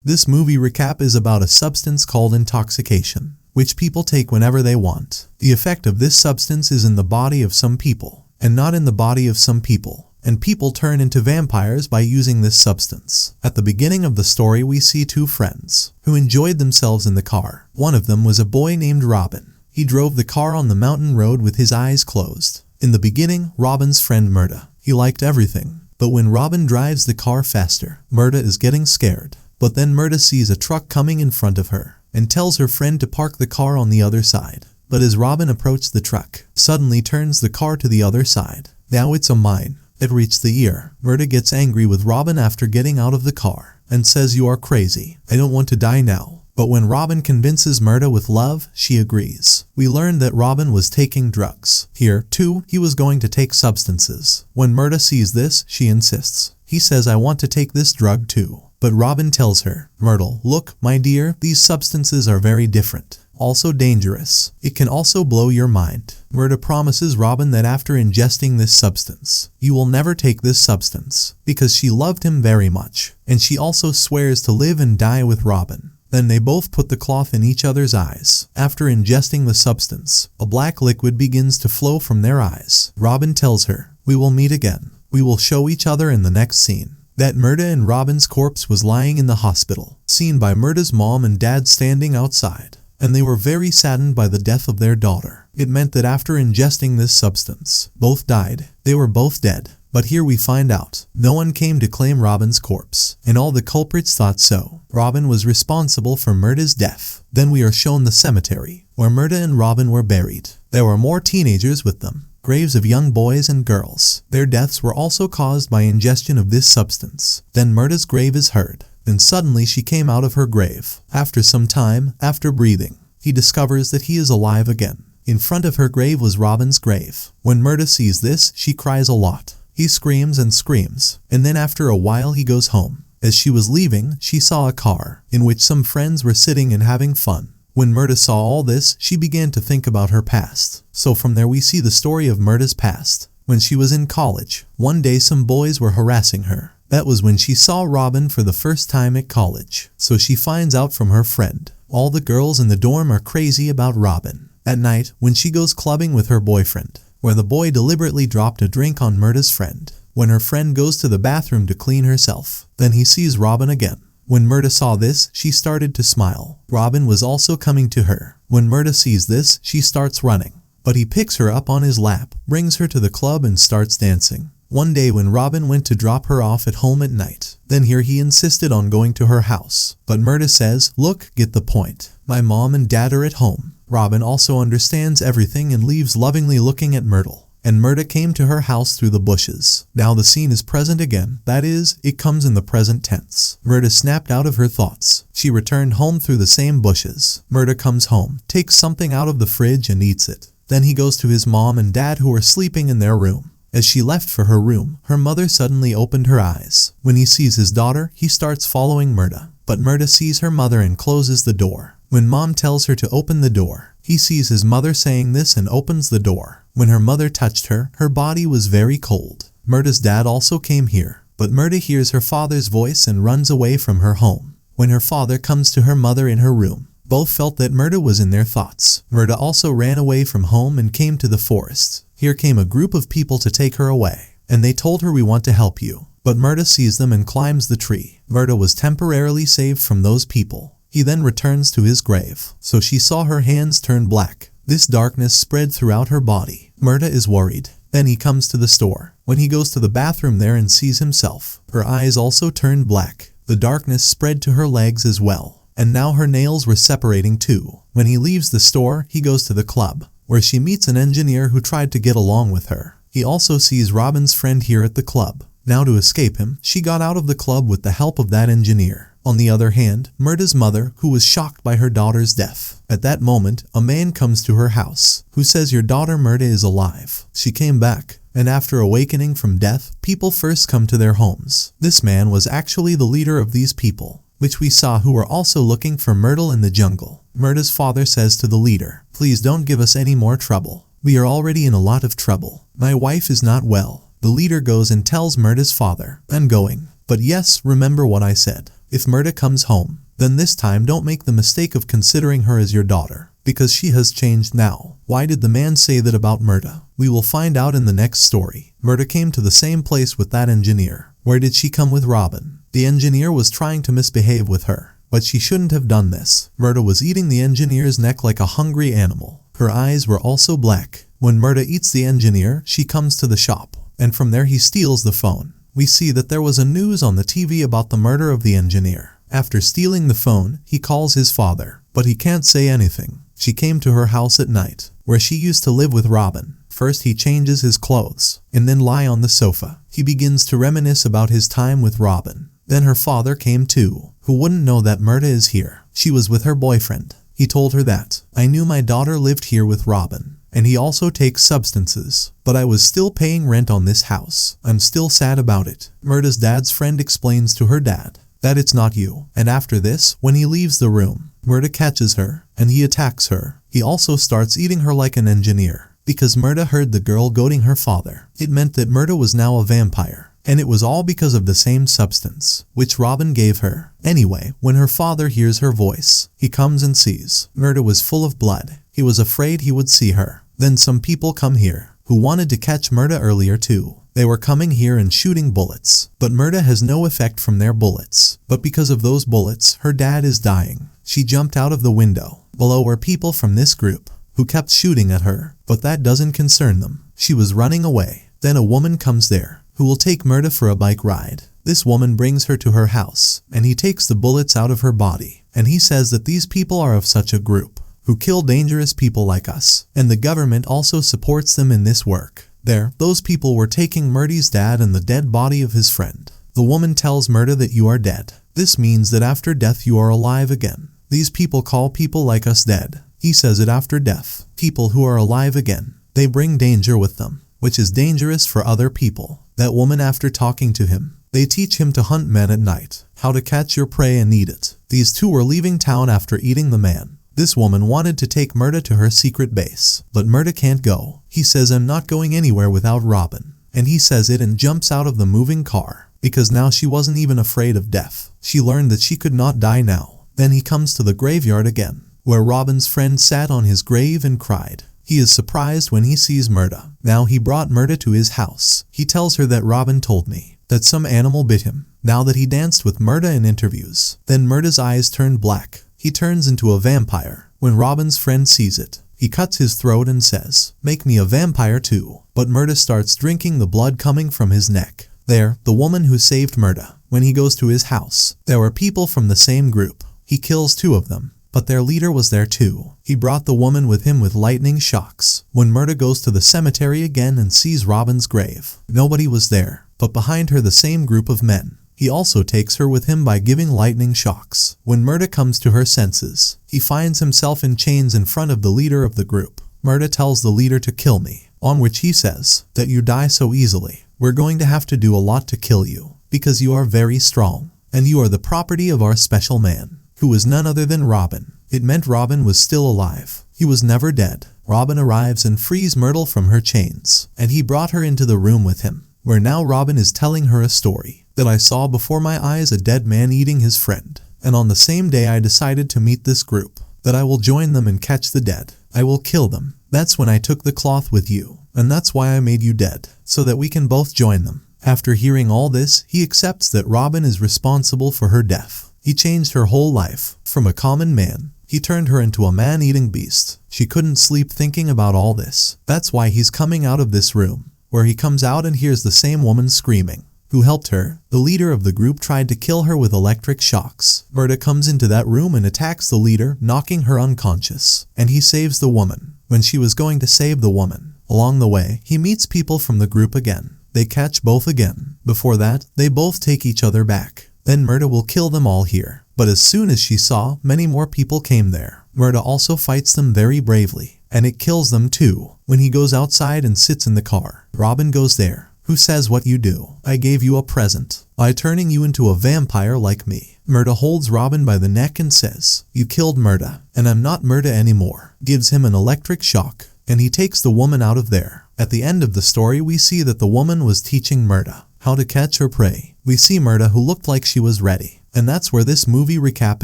This movie recap is about a substance called intoxication, which people take whenever they want. The effect of this substance is in the body of some people, and not in the body of some people, and people turn into vampires by using this substance. At the beginning of the story we see two friends, who enjoyed themselves in the car. One of them was a boy named Robin. He drove the car on the mountain road with his eyes closed. In the beginning, Robin's friend Mirta. He liked everything. But when Robin drives the car faster, Mirta is getting scared. But then Mirta sees a truck coming in front of her, and tells her friend to park the car on the other side. But as Robin approached the truck, suddenly turns the car to the other side. Now it's a mine. It reached the ear. Mirta gets angry with Robin after getting out of the car, and says, "You are crazy. I don't want to die now." But when Robin convinces Mirta with love, she agrees. We learned that Robin was taking drugs. Here, too, he was going to take substances. When Mirta sees this, she insists. He says, "I want to take this drug too." But Robin tells her, "Myrtle, look, my dear, these substances are very different. Also dangerous. It can also blow your mind." Mirta promises Robin that after ingesting this substance, you will never take this substance, because she loved him very much. And she also swears to live and die with Robin. Then they both put the cloth in each other's eyes. After ingesting the substance, a black liquid begins to flow from their eyes. Robin tells her, "We will meet again. We will show each other in the next scene." That Mirta and Robin's corpse was lying in the hospital, seen by Mirta's mom and dad standing outside. And they were very saddened by the death of their daughter. It meant that after ingesting this substance, both died. They were both dead. But here we find out, no one came to claim Robin's corpse, and all the culprits thought so. Robin was responsible for Mirta's death. Then we are shown the cemetery, where Mirta and Robin were buried. There were more teenagers with them, graves of young boys and girls. Their deaths were also caused by ingestion of this substance. Then Mirta's grave is heard. Then suddenly she came out of her grave. After some time, after breathing, he discovers that he is alive again. In front of her grave was Robin's grave. When Mirta sees this, she cries a lot. He screams and screams, and then after a while he goes home. As she was leaving, she saw a car, in which some friends were sitting and having fun. When Mirta saw all this, she began to think about her past. So from there we see the story of Mirta's past. When she was in college, one day some boys were harassing her. That was when she saw Robin for the first time at college. So she finds out from her friend. All the girls in the dorm are crazy about Robin. At night, when she goes clubbing with her boyfriend, where the boy deliberately dropped a drink on Mirta's friend. When her friend goes to the bathroom to clean herself, then he sees Robin again. When Mirta saw this, she started to smile. Robin was also coming to her. When Mirta sees this, she starts running. But he picks her up on his lap, brings her to the club and starts dancing. One day when Robin went to drop her off at home at night, then here he insisted on going to her house. But Mirta says, "Look, get the point. My mom and dad are at home." Robin also understands everything and leaves lovingly looking at Myrtle. And Mirta came to her house through the bushes. Now the scene is present again. That is, it comes in the present tense. Mirta snapped out of her thoughts. She returned home through the same bushes. Mirta comes home, takes something out of the fridge and eats it. Then he goes to his mom and dad who are sleeping in their room. As she left for her room, her mother suddenly opened her eyes. When he sees his daughter, he starts following Mirta. But Mirta sees her mother and closes the door. When mom tells her to open the door, he sees his mother saying this and opens the door. When her mother touched her, her body was very cold. Mirta's dad also came here, but Mirta hears her father's voice and runs away from her home. When her father comes to her mother in her room, both felt that Mirta was in their thoughts. Mirta also ran away from home and came to the forest. Here came a group of people to take her away, and they told her, "We want to help you." But Mirta sees them and climbs the tree. Mirta was temporarily saved from those people. He then returns to his grave. So she saw her hands turn black. This darkness spread throughout her body. Mirta is worried. Then he comes to the store. When he goes to the bathroom there and sees himself, her eyes also turned black. The darkness spread to her legs as well. And now her nails were separating too. When he leaves the store, he goes to the club, where she meets an engineer who tried to get along with her. He also sees Robin's friend here at the club. Now to escape him, she got out of the club with the help of that engineer. On the other hand, Mirta's mother, who was shocked by her daughter's death. At that moment, a man comes to her house, who says, "Your daughter Mirta is alive. She came back." And after awakening from death, people first come to their homes. This man was actually the leader of these people, which we saw, who were also looking for Myrtle in the jungle. Mirta's father says to the leader, "Please don't give us any more trouble. We are already in a lot of trouble. My wife is not well." The leader goes and tells Mirta's father, "I'm going. But yes, remember what I said. If Mirta comes home, then this time don't make the mistake of considering her as your daughter, because she has changed now. Why did the man say that about Mirta? We will find out in the next story. Mirta came to the same place with that engineer. Where did she come with Robin? The engineer was trying to misbehave with her, but she shouldn't have done this. Mirta was eating the engineer's neck like a hungry animal. Her eyes were also black. When Mirta eats the engineer, she comes to the shop, and from there he steals the phone. We see that there was a news on the TV about the murder of the engineer. After stealing the phone, he calls his father, but he can't say anything. She came to her house at night, where she used to live with Robin. First he changes his clothes, and then lie on the sofa. He begins to reminisce about his time with Robin. Then her father came too, who wouldn't know that Mirta is here. She was with her boyfriend. He told her that, I knew my daughter lived here with Robin, and he also takes substances, but I was still paying rent on this house. I'm still sad about it. Mirta's dad's friend explains to her dad that it's not you, and after this, when he leaves the room, Mirta catches her, and he attacks her. He also starts eating her like an engineer, because Mirta heard the girl goading her father. It meant that Mirta was now a vampire. And it was all because of the same substance, which Robin gave her. Anyway, when her father hears her voice, he comes and sees Mirta was full of blood. He was afraid he would see her. Then some people come here, who wanted to catch Mirta earlier too. They were coming here and shooting bullets, but Mirta has no effect from their bullets. But because of those bullets, her dad is dying. She jumped out of the window. Below were people from this group, who kept shooting at her, but that doesn't concern them. She was running away. Then a woman comes there, who will take Mirta for a bike ride. This woman brings her to her house, and he takes the bullets out of her body, and he says that these people are of such a group, who kill dangerous people like us, and the government also supports them in this work. There, those people were taking Mirta's dad and the dead body of his friend. The woman tells Mirta that you are dead. This means that after death you are alive again. These people call people like us dead. He says it after death. People who are alive again, they bring danger with them, which is dangerous for other people. That woman, after talking to him, they teach him to hunt men at night, how to catch your prey and eat it. These two were leaving town after eating the man. This woman wanted to take Mirta to her secret base, but Mirta can't go. He says, I'm not going anywhere without Robin. And he says it and jumps out of the moving car, because now she wasn't even afraid of death. She learned that she could not die now. Then he comes to the graveyard again, where Robin's friend sat on his grave and cried. He is surprised when he sees Mirta. Now he brought Mirta to his house. He tells her that Robin told me that some animal bit him. Now that he danced with Mirta in interviews, then Mirta's eyes turned black. He turns into a vampire. When Robin's friend sees it, he cuts his throat and says, make me a vampire too. But Mirta starts drinking the blood coming from his neck. There, the woman who saved Mirta. When he goes to his house, there were people from the same group. He kills 2 of them. But their leader was there too. He brought the woman with him with lightning shocks. When Mirta goes to the cemetery again and sees Robin's grave, nobody was there, but behind her the same group of men. He also takes her with him by giving lightning shocks. When Mirta comes to her senses, he finds himself in chains in front of the leader of the group. Mirta tells the leader to kill me, on which he says that you die so easily. We're going to have to do a lot to kill you, because you are very strong, and you are the property of our special man, who was none other than Robin. It meant Robin was still alive. He was never dead. Robin arrives and frees Myrtle from her chains, and he brought her into the room with him, where now Robin is telling her a story, that I saw before my eyes a dead man eating his friend, and on the same day I decided to meet this group, that I will join them and catch the dead. I will kill them. That's when I took the cloth with you, and that's why I made you dead, so that we can both join them. After hearing all this, he accepts that Robin is responsible for her death. He changed her whole life. From a common man, he turned her into a man-eating beast. She couldn't sleep thinking about all this. That's why he's coming out of this room, where he comes out and hears the same woman screaming. Who helped her? The leader of the group tried to kill her with electric shocks. Mirta comes into that room and attacks the leader, knocking her unconscious. And he saves the woman. When she was going to save the woman, along the way, he meets people from the group again. They catch both again. Before that, they both take each other back. Then Mirta will kill them all here. But as soon as she saw, many more people came there. Mirta also fights them very bravely, and it kills them too. When he goes outside and sits in the car, Robin goes there. Who says what you do? I gave you a present by turning you into a vampire like me. Mirta holds Robin by the neck and says, you killed Mirta, and I'm not Mirta anymore. Gives him an electric shock, and he takes the woman out of there. At the end of the story, we see that the woman was teaching Mirta how to catch her prey. We see Mirta, who looked like she was ready, And that's where this movie recap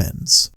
ends.